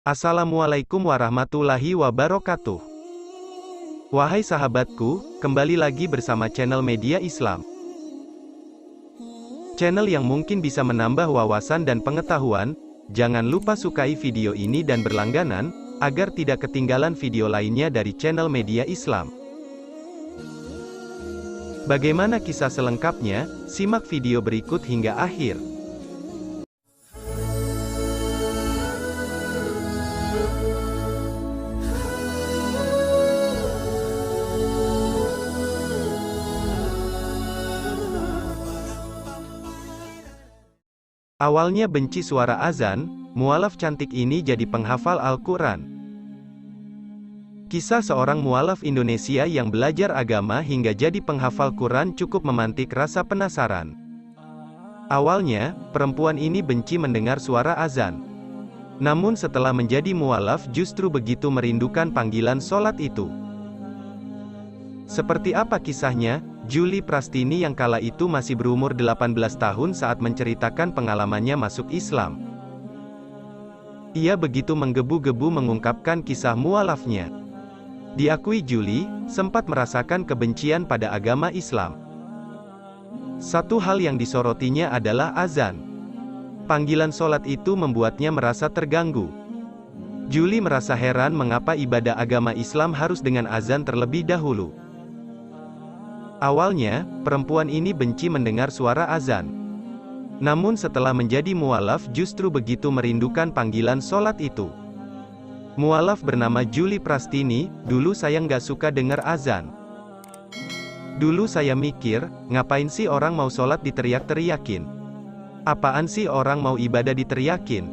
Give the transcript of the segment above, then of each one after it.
Assalamualaikum warahmatullahi wabarakatuh. Wahai sahabatku, kembali lagi bersama channel Media Islam. Channel yang mungkin bisa menambah wawasan dan pengetahuan. Jangan lupa sukai video ini dan berlangganan, agar tidak ketinggalan video lainnya dari channel Media Islam. Bagaimana kisah selengkapnya? Simak video berikut hingga akhir. Awalnya benci suara azan, mualaf cantik ini jadi penghafal Al-Quran. Kisah seorang mualaf Indonesia yang belajar agama hingga jadi penghafal Quran cukup memantik rasa penasaran. Awalnya, perempuan ini benci mendengar suara azan. Namun setelah menjadi mualaf justru begitu merindukan panggilan sholat itu. Seperti apa kisahnya? Julie Prastini yang kala itu masih berumur 18 tahun saat menceritakan pengalamannya masuk Islam. Ia begitu menggebu-gebu mengungkapkan kisah mualafnya. Diakui Julie, sempat merasakan kebencian pada agama Islam. Satu hal yang disorotinya adalah azan. Panggilan sholat itu membuatnya merasa terganggu. Julie merasa heran mengapa ibadah agama Islam harus dengan azan terlebih dahulu. Awalnya, perempuan ini benci mendengar suara azan. Namun setelah menjadi mualaf justru begitu merindukan panggilan sholat itu. Mualaf bernama Julie Prastini, dulu saya nggak suka dengar azan. Dulu saya mikir, ngapain sih orang mau sholat diteriak-teriakin? Apaan sih orang mau ibadah diteriakin?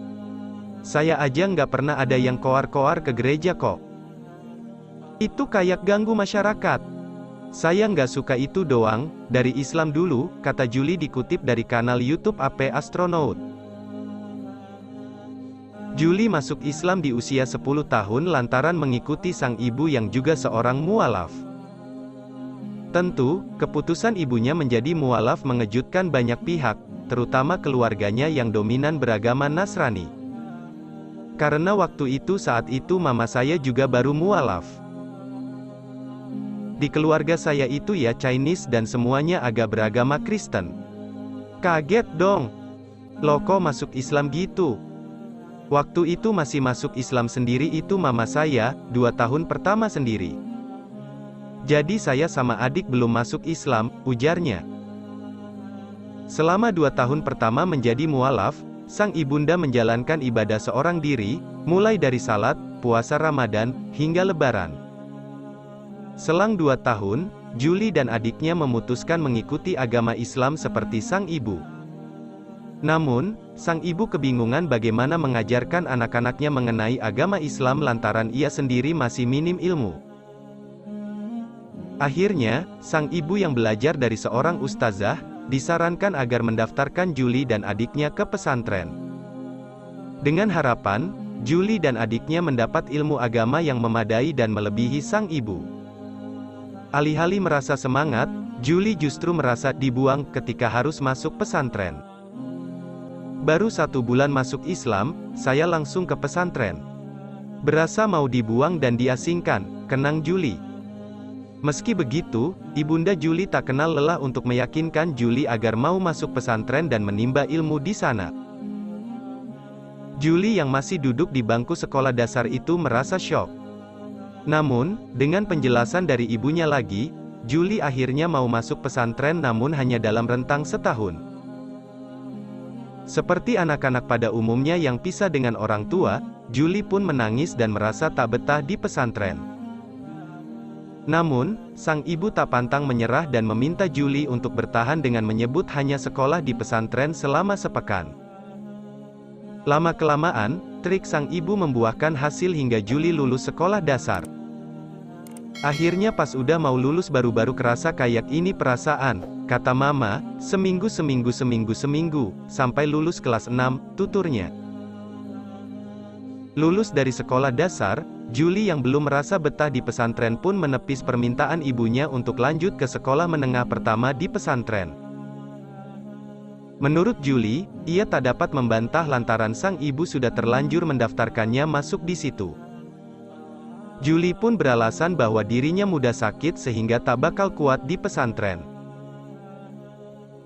Saya aja nggak pernah ada yang koar-koar ke gereja kok. Itu kayak ganggu masyarakat. Saya nggak suka itu doang. Dari Islam dulu, kata Julie dikutip dari kanal YouTube AP Astronaut. Julie masuk Islam di usia 10 tahun lantaran mengikuti sang ibu yang juga seorang mualaf. Tentu, keputusan ibunya menjadi mualaf mengejutkan banyak pihak, terutama keluarganya yang dominan beragama Nasrani. Karena waktu itu saat itu mama saya juga baru mualaf. Di keluarga saya itu ya Chinese dan semuanya agak beragama Kristen. Kaget dong. Loh kok masuk Islam gitu? Waktu itu masih masuk Islam sendiri itu mama saya, 2 tahun pertama sendiri. Jadi saya sama adik belum masuk Islam, ujarnya. Selama 2 tahun pertama menjadi mualaf, sang ibunda menjalankan ibadah seorang diri, mulai dari salat, puasa Ramadan, hingga Lebaran. Selang 2 tahun, Julie dan adiknya memutuskan mengikuti agama Islam seperti sang ibu. Namun, sang ibu kebingungan bagaimana mengajarkan anak-anaknya mengenai agama Islam lantaran ia sendiri masih minim ilmu. Akhirnya, sang ibu yang belajar dari seorang ustazah, disarankan agar mendaftarkan Julie dan adiknya ke pesantren. Dengan harapan, Julie dan adiknya mendapat ilmu agama yang memadai dan melebihi sang ibu. Alih-alih merasa semangat, Julie justru merasa dibuang ketika harus masuk pesantren. Baru 1 bulan masuk Islam, saya langsung ke pesantren. Berasa mau dibuang dan diasingkan, kenang Julie. Meski begitu, ibunda Julie tak kenal lelah untuk meyakinkan Julie agar mau masuk pesantren dan menimba ilmu di sana. Julie yang masih duduk di bangku sekolah dasar itu merasa syok. Namun, dengan penjelasan dari ibunya lagi, Julie akhirnya mau masuk pesantren namun hanya dalam rentang setahun. Seperti anak-anak pada umumnya yang pisah dengan orang tua, Julie pun menangis dan merasa tak betah di pesantren. Namun, sang ibu tak pantang menyerah dan meminta Julie untuk bertahan dengan menyebut hanya sekolah di pesantren selama sepekan. Lama-kelamaan, trik sang ibu membuahkan hasil hingga Julie lulus sekolah dasar. Akhirnya pas udah mau lulus baru-baru kerasa kayak ini perasaan, kata mama, seminggu, sampai lulus kelas 6, tuturnya. Lulus dari sekolah dasar, Julie yang belum merasa betah di pesantren pun menepis permintaan ibunya untuk lanjut ke sekolah menengah pertama di pesantren. Menurut Julie, ia tak dapat membantah lantaran sang ibu sudah terlanjur mendaftarkannya masuk di situ. Julie pun beralasan bahwa dirinya mudah sakit sehingga tak bakal kuat di pesantren.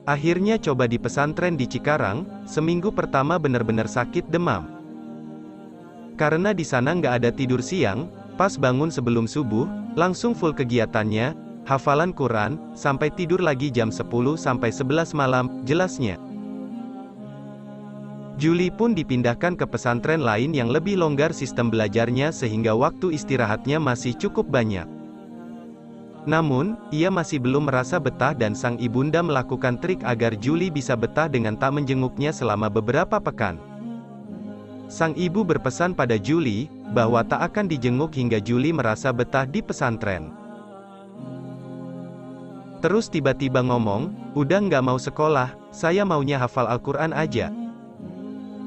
Akhirnya coba di pesantren di Cikarang, seminggu pertama benar-benar sakit demam. Karena di sana nggak ada tidur siang, pas bangun sebelum subuh, langsung full kegiatannya, hafalan Quran, sampai tidur lagi jam 10 sampai 11 malam, jelasnya. Julie pun dipindahkan ke pesantren lain yang lebih longgar sistem belajarnya sehingga waktu istirahatnya masih cukup banyak. Namun, ia masih belum merasa betah dan sang ibunda melakukan trik agar Julie bisa betah dengan tak menjenguknya selama beberapa pekan. Sang ibu berpesan pada Julie, bahwa tak akan dijenguk hingga Julie merasa betah di pesantren. Terus tiba-tiba ngomong, udah nggak mau sekolah, saya maunya hafal Al-Quran aja.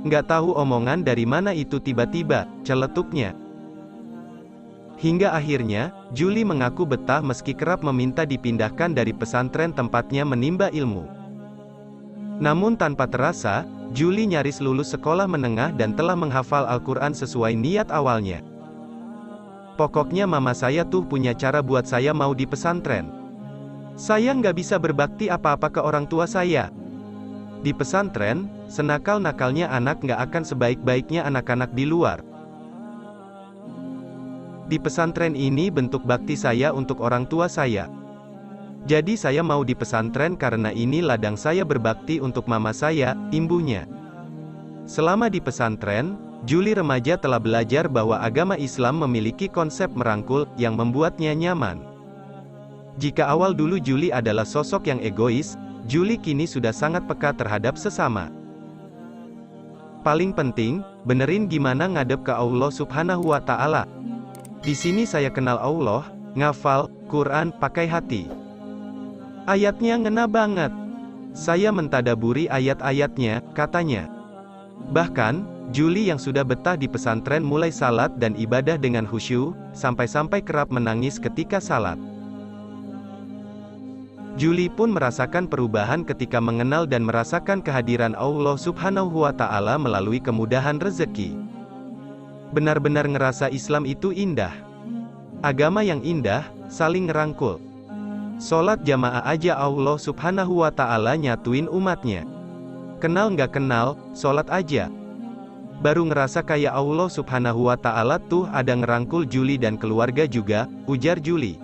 Nggak tahu omongan dari mana itu tiba-tiba, celetuknya. Hingga akhirnya, Julie mengaku betah meski kerap meminta dipindahkan dari pesantren tempatnya menimba ilmu. Namun tanpa terasa, Julie nyaris lulus sekolah menengah dan telah menghafal Al-Quran sesuai niat awalnya. Pokoknya mama saya tuh punya cara buat saya mau di pesantren. Saya nggak bisa berbakti apa-apa ke orang tua saya. Di pesantren, senakal-nakalnya anak nggak akan sebaik-baiknya anak-anak di luar. Di pesantren ini bentuk bakti saya untuk orang tua saya. Jadi saya mau di pesantren karena ini ladang saya berbakti untuk mama saya, imbunya. Selama di pesantren, Julie remaja telah belajar bahwa agama Islam memiliki konsep merangkul, yang membuatnya nyaman. Jika awal dulu Julie adalah sosok yang egois, Julie kini sudah sangat peka terhadap sesama. Paling penting, benerin gimana ngadep ke Allah Subhanahu wa Ta'ala. Di sini saya kenal Allah, ngafal Quran pakai hati. Ayatnya ngena banget. Saya mentadaburi ayat-ayatnya, katanya. Bahkan, Julie yang sudah betah di pesantren mulai salat dan ibadah dengan khusyuk, sampai-sampai kerap menangis ketika salat. Julie pun merasakan perubahan ketika mengenal dan merasakan kehadiran Allah Subhanahu wa Ta'ala melalui kemudahan rezeki. Benar-benar ngerasa Islam itu indah. Agama yang indah, saling ngerangkul. Sholat jamaah aja Allah Subhanahu wa Ta'ala nyatuin umatnya. Kenal nggak kenal, sholat aja. Baru ngerasa kayak Allah Subhanahu wa Ta'ala tuh ada ngerangkul Julie dan keluarga juga, ujar Julie.